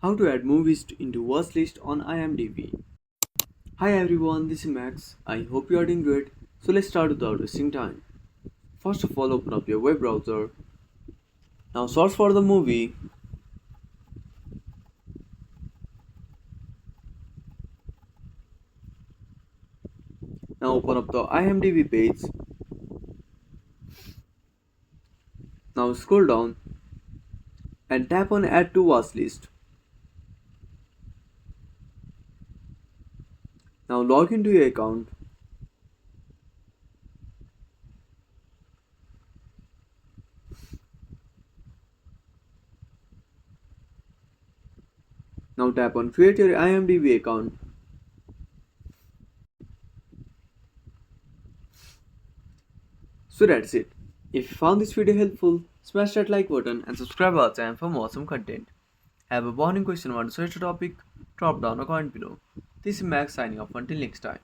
How to add movies into Watchlist on IMDb. Hi everyone, this is Max. I hope you are doing great. So let's start without wasting time. First of all, open up your web browser. Now search for the movie. Now open up the IMDb page. Now scroll down and tap on Add to Watchlist. Now log into your account. Now tap on Create your IMDb account. So that's it. If you found this video helpful, smash that like button and subscribe our channel for more awesome content. Have a burning question or want to search a topic? Drop down a comment below. This is Max signing off until next time.